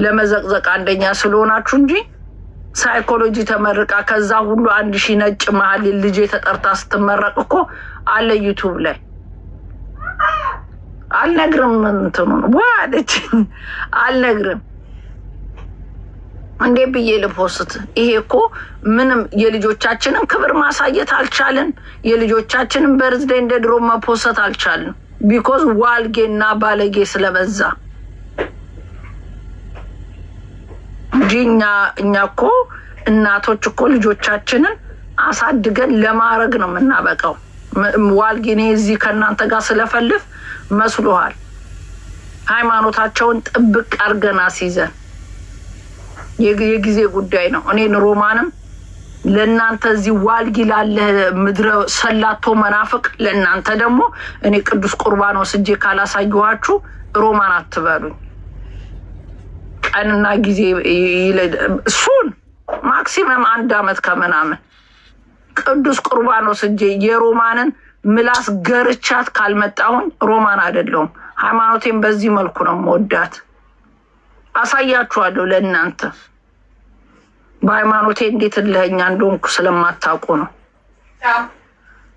ለመዘቅዘቅ አንደኛ ስለሆናችሁ እንጂ ሳይኮሎጂ ተመርቃ ከዛ ሁሉ 1000 ነጭ መሀል ልጅ ተጠርታ ስትመረቅ እኮ አለ ዩቲዩብ ላይ አልነግርም እንትኑ ዋለች አልነግርም እንዴ ብዬ ልፖስት ይሄ እኮ ምንም የልጆቻችንን ክብር ማሳየት አልቻለን የልጆቻችንን በርዝዴ እንደ ድሮ መፖሰት አልቻለን ቢኮዝ ዋልጌና ባለጌ ስለበዛ እኛ እኮ እናቶች እኮ ልጆቻችንን አሳድገን ለማረግ ነው የምናበቃው ዋልጌኔ እዚህ ከናንተ ጋር ስለፈልፍ መስሎሃል ሃይማኖታቸውን ጥብቅ አርገና ሲዘን የጊዜ ጉዳይ ነው እኔን ሮማንም ለናንተ እዚህ ዋልጊ ላለ ምድረ ሰላቶ መናፍቅ ለናንተ ደግሞ እኔ ቅዱስ ቁርባን ወስጄ ካላሳየኋችሁ ሮማን አትበሉኝ ቀንና ጊዜ ሱን ማክሲመም 1 አመት ከምናምን ቅዱስ ቁርባን ወስጄ የሮማንን ምላስ ገርቻት ካልመጣሁኝ ሮማን አይደለሁም ሃይማኖቴን በዚህ መልኩ ነው የምወዳት አሳያችኋለሁ ለእናንተ በሃይማኖቴ እንዴት ለኛ እንደሆንኩ ስለማታውቁ ነው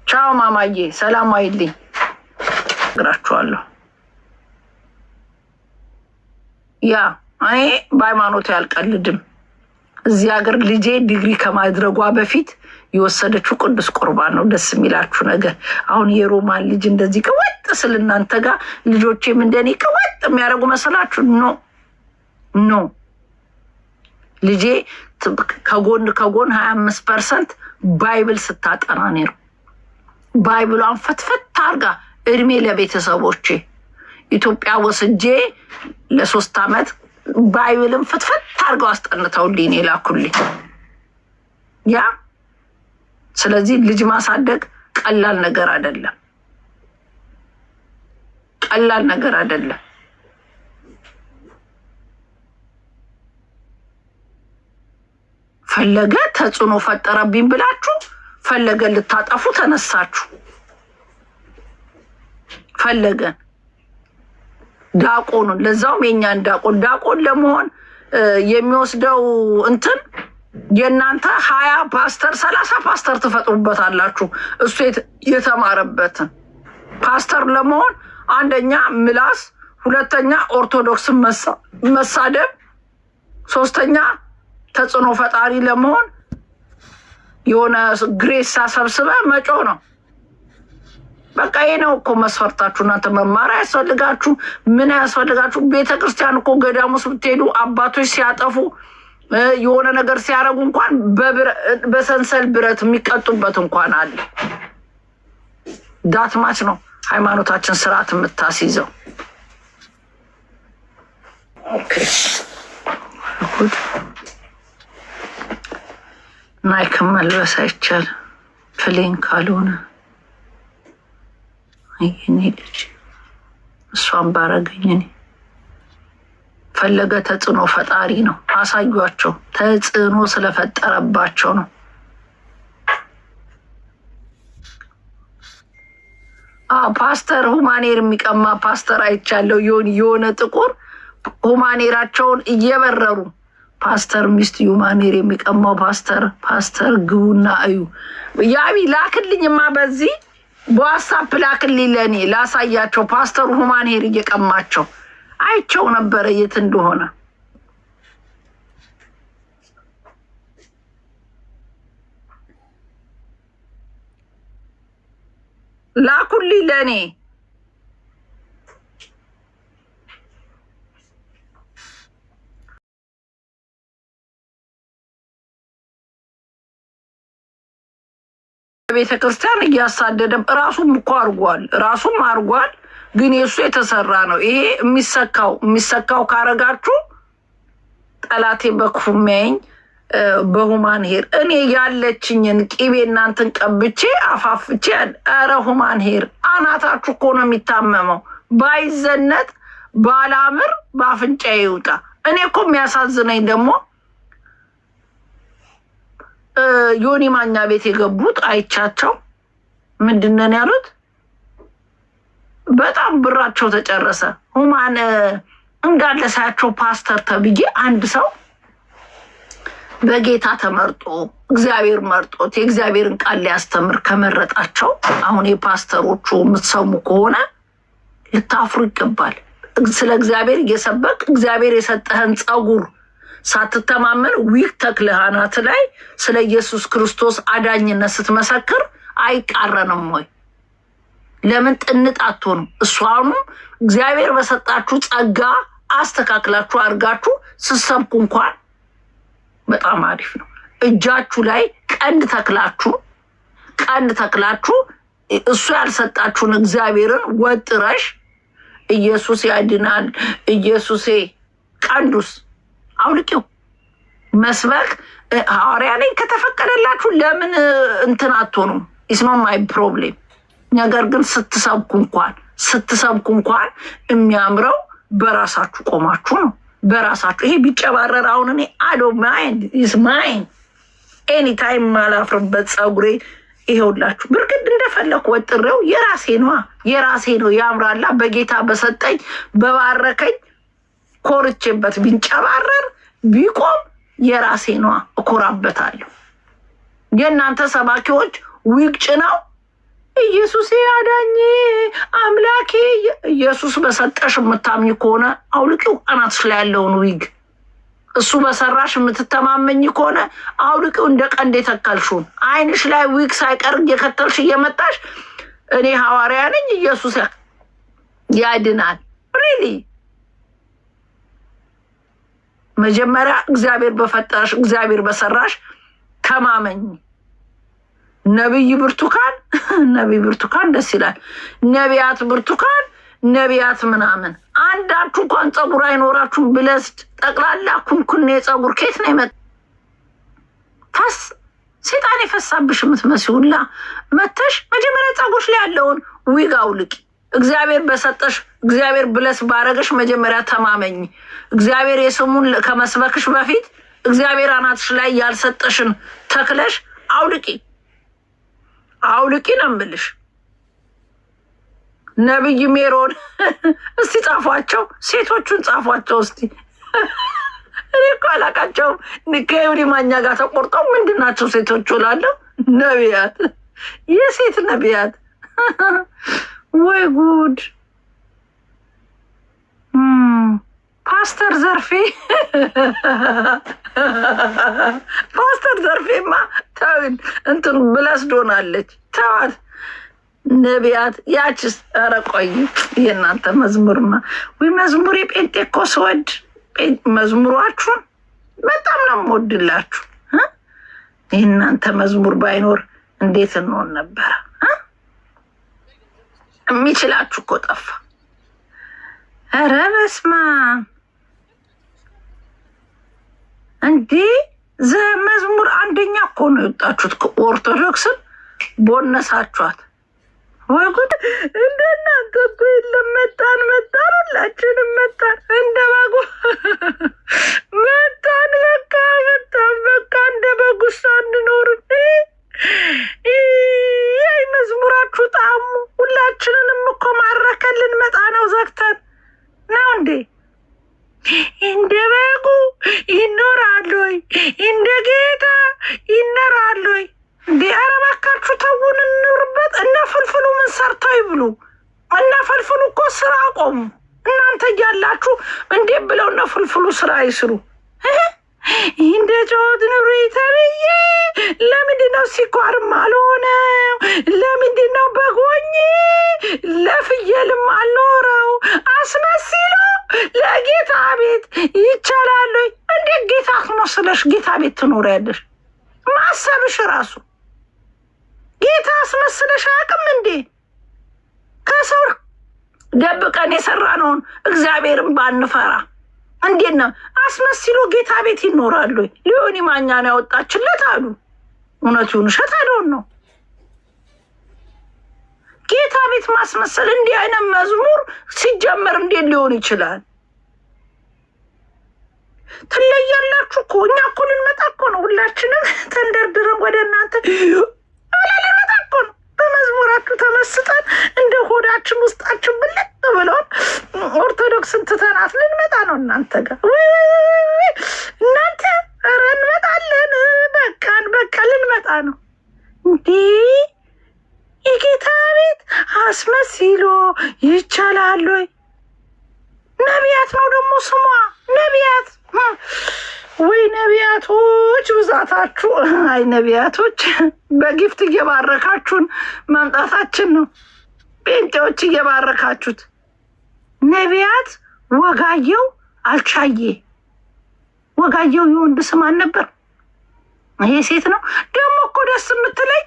ቻው ማማዬ ሰላም አይልኝ ግራችኋለሁ ያ እኔ በሃይማኖቴ አልቀልድም እዚህ ሀገር ልጄ ዲግሪ ከማድረጓ በፊት የወሰደችው ቅዱስ ቁርባን ነው ደስ የሚላችሁ ነገር አሁን የሮማን ልጅ እንደዚህ ከወጥ ስለናንተ ጋር ልጆቼም እንደኔ ከወጥ የሚያደርጉ መሰላችሁ ኖ ልጄ ከጎን 25% ባይብል ስታጠና ነው ባይብሏን ፈትፈት አርጋ እድሜ ለቤተሰቦቼ ኢትዮጵያ ወስጄ ለ3 አመት ባይብልን ፈትፈት አርጋው አስጠንተውልኝ ላኩልኝ ያ ስለዚህ ልጅ ማሳደግ ቀላል ነገር አይደለም ፈለገ ተጽዕኖ ፈጠረብኝ ብላችሁ ፈለገ ልታጠፉ ተነሳችሁ ፈለገ ዳቆኑን ለዛውም የኛን ዳቆን ለመሆን የሚወስደው እንትን የናንተ 20 ፓስተር 30 ፓስተር ትፈጥሩበታላችሁ እሱ የተማረበትን ፓስተር ለመሆን አንደኛ ምላስ ሁለተኛ ኦርቶዶክስ መሳደብ ሶስተኛ ተጽዕኖ ፈጣሪ ለመሆን የሆነ ግሬስ ሰብስበ መጮ ነው በቃ ይሄ ነው እኮ መስፈርታችሁ እናንተ መማር ያስፈልጋችሁ ምን ያስፈልጋችሁ ቤተክርስቲያን እኮ ገዳሙስ ብትሄዱ አባቶች ሲያጠፉ የሆነ ነገር ሲያረጉ እንኳን በሰንሰል ብረት የሚቀጡበት እንኳን አለ ዳትማች ነው ሃይማኖታችን ስርዓት የምታስይዘው ኦኬ ጉድ ማይክ መልበስ አይቻል ፕሌን ካልሆነ አይኔ ልጅ እሷን ባረገኝ ፈለገ ተጽዕኖ ፈጣሪ ነው አሳዩአቸው ተጽዕኖ ስለፈጠረባቸው ነው ፓስተር ሁማኔር የሚቀማ ፓስተር አይቻለው የሆነ ጥቁር ሁማኔራቸውን እየበረሩ ፓስተር ሚስት ሁማኔር የሚቀማው ፓስተር ግቡና እዩ ያቢ ላክልኝማ በዚህ በዋትስአፕ ላክልኝ ለኔ ላሳያቸው ፓስተር ሁማኔር እየቀማቸው አይቸው ነበር የት እንደሆነ ላኩልኝ ለኔ ቤተክርስቲያን እያሳደደ ራሱም እኮ አርጓል ግን የሱ የተሰራ ነው ይሄ የሚሰካው ካረጋችሁ ጠላቴ በክፉ የሚያየኝ በሁማን ሄር እኔ ያለችኝን ቂቤ እናንተን ቀብቼ አፋፍቼ አረ ሁማን ሄር አናታችሁ እኮ ነው የሚታመመው ባይዘነት ባላምር ባፍንጫ ይውጣ እኔ እኮ የሚያሳዝነኝ ደግሞ ዮኒ ማኛ ቤት የገቡት አይቻቸው ምንድነው ያሉት በጣም ብራቸው ተጨረሰ ሁማን እንዳለ ሳያቸው ፓስተር ተብዬ አንድ ሰው በጌታ ተመርጦ እግዚአብሔር መርጦት የእግዚአብሔርን ቃል ሊያስተምር ከመረጣቸው አሁን የፓስተሮቹ የምትሰሙ ከሆነ ልታፍሩ ይገባል። ስለ እግዚአብሔር እየሰበክ እግዚአብሔር የሰጠህን ጸጉር ሳትተማመን ዊክ ተክለህ አናት ላይ ስለ ኢየሱስ ክርስቶስ አዳኝነት ስትመሰክር አይቃረንም ወይ? ለምን ጥንጥ አትሆንም? እሷኑ እግዚአብሔር በሰጣችሁ ጸጋ አስተካክላችሁ አድርጋችሁ ስትሰብኩ እንኳን በጣም አሪፍ ነው። እጃችሁ ላይ ቀንድ ተክላችሁ እሱ ያልሰጣችሁን እግዚአብሔርን ወጥረሽ ኢየሱስ ያድናል ኢየሱሴ ቀንዱስ አውልቂው መስበክ ሐዋርያ ነኝ ከተፈቀደላችሁ ለምን እንትን አትሆኑም? ኢትስ ኖት ማይ ፕሮብሌም። ነገር ግን ስትሰብኩ እንኳን የሚያምረው በራሳችሁ ቆማችሁ ነው። በራሳችሁ ይሄ ቢጨባረር አሁን እኔ አዶ ማይንድ ኢዝ ማይን ኤኒ ታይም ማላፍርበት ጸጉሬ ይሄውላችሁ ብርግድ እንደፈለኩ ወጥሬው የራሴ ነው ያምራላ። በጌታ በሰጠኝ በባረከኝ ኮርቼበት ቢንጨባረር ቢቆም የራሴ ነው፣ እኮራበታለሁ። የእናንተ ሰባኪዎች ዊግጭ ነው ኢየሱስ ያዳኝ አምላኬ ኢየሱስ በሰጠሽ የምታምኝ ከሆነ አውልቂው። አናትሽ ላይ ያለውን ዊግ እሱ በሰራሽ የምትተማመኝ ከሆነ አውልቂው። እንደ ቀንድ የተከልሽውን አይንሽ ላይ ዊግ ሳይቀር እየከተልሽ እየመጣሽ እኔ ሐዋርያ ነኝ ኢየሱስ ያድናል። ሪሊ መጀመሪያ እግዚአብሔር በፈጠረሽ እግዚአብሔር በሰራሽ ተማመኝ። ነብይ ብርቱካን ደስ ይላል። ነቢያት ብርቱካን ነቢያት ምናምን አንዳችሁ እንኳን ጸጉር አይኖራችሁም። ብለስድ ጠቅላላ ኩንኩኔ ጸጉር ከየት ነው የመጣ? ሴጣን የፈሳብሽ የምትመስዩላ መተሽ መጀመሪያ ጸጉርሽ ላይ ያለውን ዊግ አውልቂ። እግዚአብሔር በሰጠሽ እግዚአብሔር ብለስ ባረገሽ መጀመሪያ ተማመኝ። እግዚአብሔር የስሙን ከመስበክሽ በፊት እግዚአብሔር አናትሽ ላይ ያልሰጠሽን ተክለሽ አውልቂ ነው የምልሽ። ነብይ ሜሮን እስቲ ጻፏቸው፣ ሴቶቹን ጻፏቸው እስቲ። እኔ እኮ አላቃቸውም። ከይሁዲ ማኛ ጋር ተቆርጠው ምንድን ናቸው ሴቶቹ እላለሁ። ነቢያት፣ የሴት ነቢያት። ወይ ጉድ! ፓስተር ዘርፌማ ተውን እንትን ብለስ ዶናለች። ተዋት ነቢያት ያችስ። ኧረ ቆይ የእናንተ መዝሙርማ ወይ መዝሙር የጴንጤ እኮ ስወድ መዝሙሯችሁን በጣም ነው የምወድላችሁ። የእናንተ መዝሙር ባይኖር እንዴት እንሆን ነበረ? የሚችላችሁ እኮ ጠፋ። ኧረ በስመ አብ! እንዴ መዝሙር አንደኛ እኮ ነው የወጣችሁት። ኦርቶዶክስን ቦነሳችኋት። ወይ ጉድ! እንደናንተ እኮ የለም። መጣን ሁላችንም መጣን፣ እንደ በጉ መጣን። በቃ እንደ በጉ ሳንኖር ይህ መዝሙራችሁ ጣዕሙ ሁላችንንም እኮ ማረከልን። መጣ ነው ዘግተን ነው እንዴ? እንደ በጉ ይኖራሉ ወይ? እንደ ጌታ ይኖራሉ ወይ? እንዴ ኧረ እባካችሁ ተውን፣ እንኑርበት። እነ ፍልፍሉ ምን ሰርተው ይብሉ? እነ ፍልፍሉ እኮ ስራ አቆሙ። እናንተ እያላችሁ እንዴት ብለው እነ ፍልፍሉ ስራ ይስሩ? እንደ ጨዋት ኑሪ ተብዬ ለምንድነው ሲኳርም አልሆነው? ለምንድነው በጎኝ ለፍየልም አልኖረው? አስመስሎ ለጌታ ቤት ይቻላል። እንዴት ጌታ አስመስለሽ ጌታ ቤት ትኖሪያለሽ? ማሰብሽ ራሱ ጌታ አስመስለሽ አቅም እንዴ? ከሰው ደብቀን የሰራነውን እግዚአብሔርን ባንፈራ እንዴት ነው አስመስሎ ጌታ ቤት ይኖራሉ? ሊሆን ማኛን ያወጣችለት አሉ። እውነቱን ውሸት አለውን ነው ጌታ ቤት ማስመሰል። እንዲህ አይነት መዝሙር ሲጀመር እንዴት ሊሆን ይችላል? ትለያላችሁ እኮ። እኛ እኮ ልንመጣ እኮ ነው፣ ሁላችንም ተንደርድረን ወደ እናንተ ልንመጣ እኮ ነው። በመዝሙራችሁ ተመስጠን እንደ ሆዳችን ውስጣችን ብልጥ ብሎን ኦርቶዶክስን ትተናት ልንመጣ ነው እናንተ ጋር። እናንተ ኧረ እንመጣለን፣ በቃ ልንመጣ ነው። እንዲህ የጌታ ቤት አስመስሎ ይቻላል ወይ? ነቢያት ነው ደግሞ ስሟ ነቢያት። ወይ ነቢያቶች ብዛታችሁ! አይ ነቢያቶች በጊፍት እየባረካችሁን መምጣታችን ነው። ጴንጤዎች እየባረካችሁት። ነቢያት ወጋየው አልቻየ። ወጋየው የወንድ ስም አልነበር? ይሄ ሴት ነው ደግሞ እኮ ደስ የምትለኝ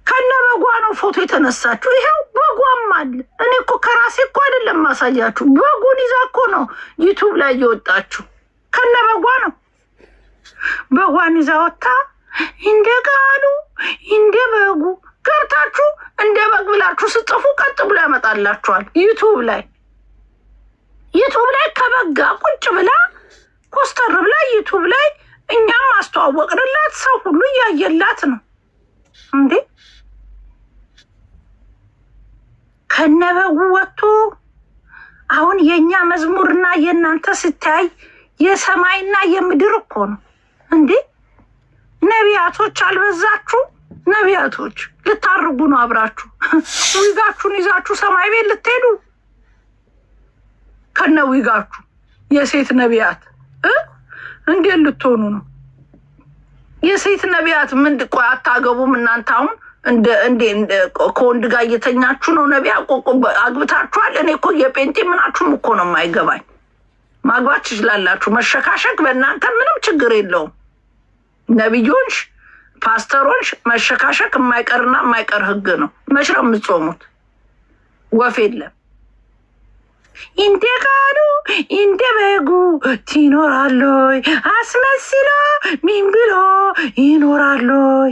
ከነ በጓ ነው ፎቶ የተነሳችሁ። ይሄው በጓም አለ። እኔ እኮ ከራሴ እኮ አይደለም ማሳያችሁ፣ በጉን ይዛ እኮ ነው ዩቱብ ላይ እየወጣችሁ። ከነ በጓ ነው። በጓን ይዛ ወጣ። እንደ ቃሉ እንደ በጉ ገብታችሁ እንደ በግ ብላችሁ ስጽፉ ቀጥ ብሎ ያመጣላችኋል። ዩቱብ ላይ ከበጋ ቁጭ ብላ ኮስተር ብላ ዩቱብ ላይ እኛም ማስተዋወቅንላት፣ ሰው ሁሉ እያየላት ነው እንዴ። ከነበጉ ወጥቶ አሁን የኛ መዝሙርና የእናንተ ስታይ የሰማይና የምድር እኮ ነው እንዴ። ነቢያቶች አልበዛችሁ? ነቢያቶች ልታርጉ ነው አብራችሁ ዊጋችሁን ይዛችሁ ሰማይ ቤት ልትሄዱ ከነ ዊጋችሁ። የሴት ነቢያት እንዴት ልትሆኑ ነው? የሴት ነቢያት ምን ቆይ አታገቡም እናንተ? አሁን ከወንድ ጋር እየተኛችሁ ነው ነቢያ አግብታችኋል። እኔ እኮ የጴንጤ ምናችሁም እኮ ነው የማይገባኝ። ማግባት ትችላላችሁ፣ መሸካሸክ በእናንተ ምንም ችግር የለውም። ነቢዮች ፓስተሮች መሸካሸክ የማይቀርና የማይቀር ህግ ነው። መች ነው የምትጾሙት? ወፍ የለም። እንደ ቃሉ እንደ በጉ ትኖራለይ አስመስሎ ምን ብሎ ይኖራለይ።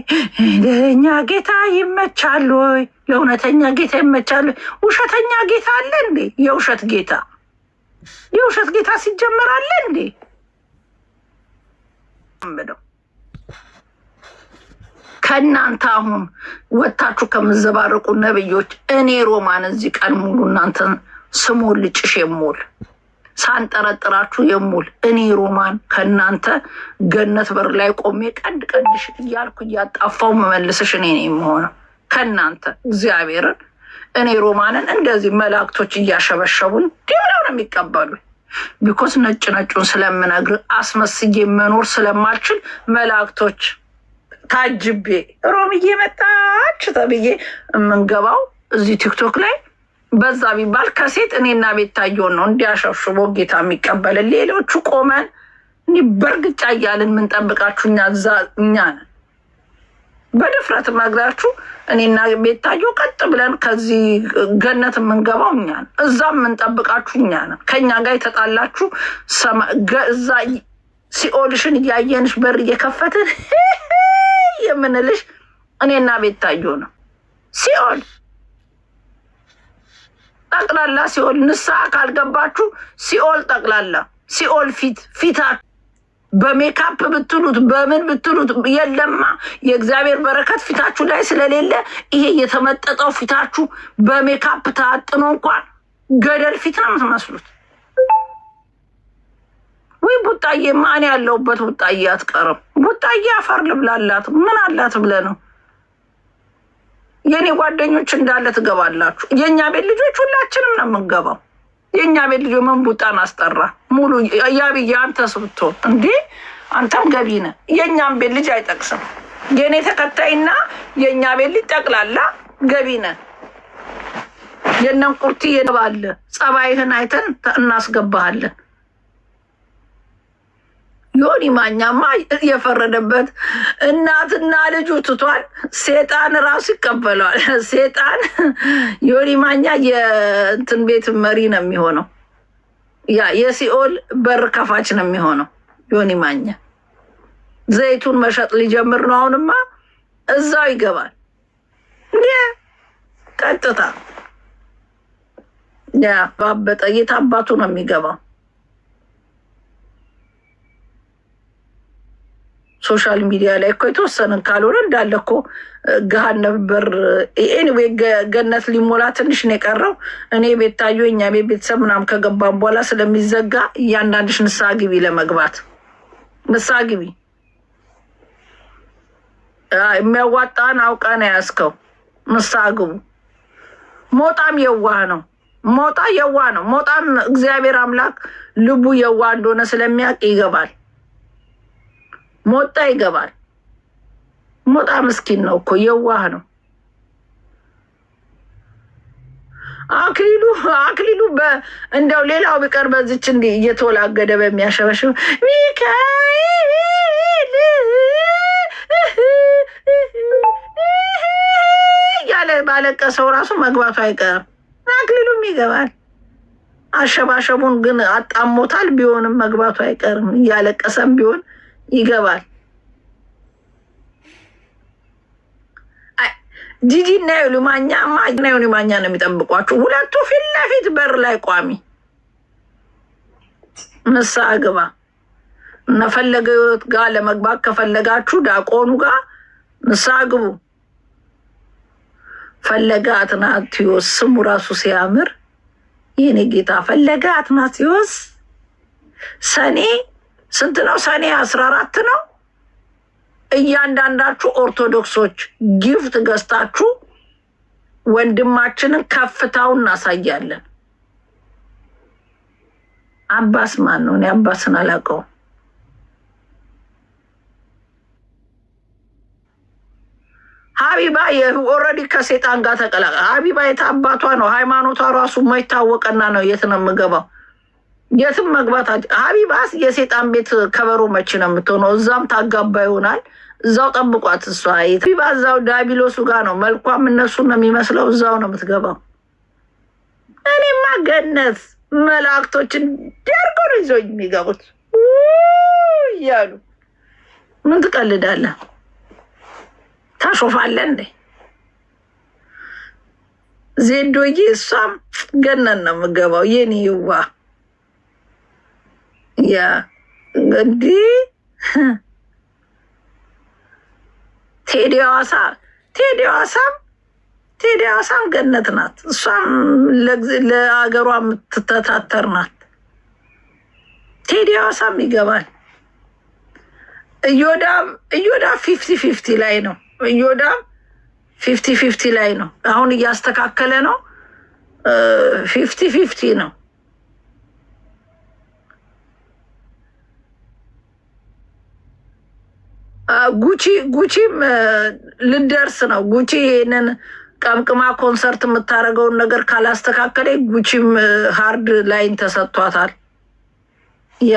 ለእኛ ጌታ ይመቻለይ፣ ለእውነተኛ ጌታ ይመቻለይ። ውሸተኛ ጌታ አለ እንዴ? የውሸት ጌታ ሲጀመር አለ እንዴ? ከእናንተ አሁን ወታችሁ ከምዘባረቁ ነብዮች እኔ ሮማን እዚህ ቀን ሙሉ እናንተን ስሙን ልጭሽ የሙል ሳንጠረጥራችሁ የሙል እኔ ሮማን ከእናንተ ገነት በር ላይ ቆሜ ቀንድሽ እያልኩ እያጣፋው መመልስሽ እኔ ነኝ የምሆነው ከእናንተ እግዚአብሔርን። እኔ ሮማንን እንደዚህ መላእክቶች እያሸበሸቡን ዲብለው ነው የሚቀበሉ። ቢኮስ ነጩን ስለምነግር አስመስዬ መኖር ስለማልችል መላእክቶች ታጅቤ ሮምዬ መጣች ተብዬ የምንገባው እዚህ ቲክቶክ ላይ በዛ ቢባል ከሴት እኔና ቤታየውን ነው እንዲያሸብሽቦ ጌታ የሚቀበል። ሌሎቹ ቆመን በእርግጫ እያልን የምንጠብቃችሁ እኛ ነን። በድፍረት መግራችሁ እኔና ቤታየው ቀጥ ብለን ከዚህ ገነት የምንገባው እኛ ነን። እዛም የምንጠብቃችሁ እኛ ነን። ከኛ ጋር የተጣላችሁ እዛ ሲኦልሽን እያየንሽ በር እየከፈትን የምንልሽ እኔና ቤታየው ነው። ሲኦል ጠቅላላ ሲኦል። ንስሐ ካልገባችሁ ሲኦል ጠቅላላ ሲኦል ፊታችሁ በሜካፕ ብትሉት በምን ብትሉት የለማ። የእግዚአብሔር በረከት ፊታችሁ ላይ ስለሌለ ይሄ የተመጠጠው ፊታችሁ በሜካፕ ታጥኖ እንኳን ገደል ፊት ነው የምትመስሉት። ወይ ቡጣዬ ማን ያለውበት ቡጣዬ አትቀርም። ቡጣዬ አፈር ልብላላት ምን አላት ብለ ነው። የኔ ጓደኞች እንዳለ ትገባላችሁ። የእኛ ቤት ልጆች ሁላችንም ነው የምንገባው። የእኛ ቤት ልጆች ምን ቡጣን አስጠራ ሙሉ ያብዬ አንተ ስብትሆን እንዴ አንተም ገቢ ነህ። የእኛም ቤት ልጅ አይጠቅስም። የኔ ተከታይና የእኛ ቤት ልጅ ጠቅላላ ገቢ ነህ። የነን ቁርቲ የነባለ ጸባይህን አይተን እናስገባሃለን። ዮኒ ማኛማ የፈረደበት እናትና ልጁ ትቷል። ሴጣን ራሱ ይቀበለዋል። ሴጣን ዮኒ ማኛ የእንትን ቤት መሪ ነው የሚሆነው። ያ የሲኦል በር ከፋች ነው የሚሆነው። ዮኒ ማኛ ዘይቱን መሸጥ ሊጀምር ነው። አሁንማ እዛው ይገባል። ቀጥታ ያ ባበጠ የታባቱ ነው የሚገባው። ሶሻል ሚዲያ ላይ እኮ የተወሰነ ካልሆነ እንዳለ እኮ ገሃነም በር ኤኒዌይ ገነት ሊሞላ ትንሽ ነው የቀረው። እኔ ቤታዮ እኛ ቤተሰብ ምናምን ከገባን በኋላ ስለሚዘጋ እያንዳንድሽ ንስሐ ግቢ፣ ለመግባት ንስሐ ግቢ። የሚያዋጣን አውቃ ነው ያዝከው። ንስሐ ግቡ። ሞጣም የዋህ ነው። ሞጣ የዋህ ነው። ሞጣም እግዚአብሔር አምላክ ልቡ የዋህ እንደሆነ ስለሚያውቅ ይገባል። ሞጣ ይገባል። ሞጣ ምስኪን ነው እኮ የዋህ ነው። አክሊሉ እንደው ሌላው ቢቀር በዚች እንዲህ እየተወላገደ በሚያሸበሽብ ሚካኤል ያለ ባለቀሰው ራሱ መግባቱ አይቀርም። አክሊሉም ይገባል። አሸባሸቡን ግን አጣሞታል። ቢሆንም መግባቱ አይቀርም። እያለቀሰም ቢሆን ይገባል። ጂጂ እና ዩሊማኛ ዩሊማኛ ነው የሚጠብቋችሁ። ሁለቱ ፊት ለፊት በር ላይ ቋሚ። ንስሐ ግባ። እነፈለገ ህይወት ጋር ለመግባት ከፈለጋችሁ ዳቆኑ ጋር ንስሐ ግቡ። ፈለገ አትናትዮስ ስሙ ራሱ ሲያምር የኔ ጌታ ፈለገ አትናትዮስ ሰኔ ስንት ነው? ሰኔ 14 ነው። እያንዳንዳችሁ ኦርቶዶክሶች ጊፍት ገዝታችሁ ወንድማችንን ከፍታውን እናሳያለን። አባስ ማን ነው? እኔ አባስን አላውቀውም። ሀቢባ ኦልሬዲ ከሴጣን ጋር ተቀላቀለ። ሀቢባ የት አባቷ ነው? ሃይማኖቷ ራሱ የማይታወቀና ነው። የት ነው የምገባው? የትም መግባት። ሀቢባስ የሴጣን ቤት ከበሮ መቼ ነው የምትሆነው? እዛም ታጋባ ይሆናል። እዛው ጠብቋት። እሷ ሀቢባ እዛው ዳቢሎሱ ጋር ነው። መልኳም እነሱን ነው የሚመስለው። እዛው ነው የምትገባው። እኔማ ገነት መላእክቶችን ደርጎ ነው ይዘው የሚገቡት እያሉ ምን ትቀልዳለህ? ታሾፋለህ እንዴ? ዜዶዬ እሷም ገነን ነው የምገባው። የኔ ይዋ ያ እንዲህ ቴዲ ሐዋሳም ገነት ናት። እሷም ለሀገሯ የምትተታተር ናት። ቴዲ ሐዋሳም ይገባል። እዮዳም 50-50 ላይ ነው። እዮዳም 50-50 ላይ ነው። አሁን እያስተካከለ ነው። 50-50 ነው። ጉቺም ልደርስ ነው። ጉቺ ይሄንን ቀምቅማ ኮንሰርት የምታደርገውን ነገር ካላስተካከለ ጉቺም ሃርድ ላይን ተሰጥቷታል። ያ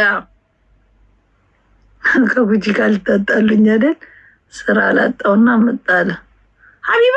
ከጉቺ ጋር ልታጣሉኝ አይደል? ስራ ላጣውና መጣለ ሀቢባ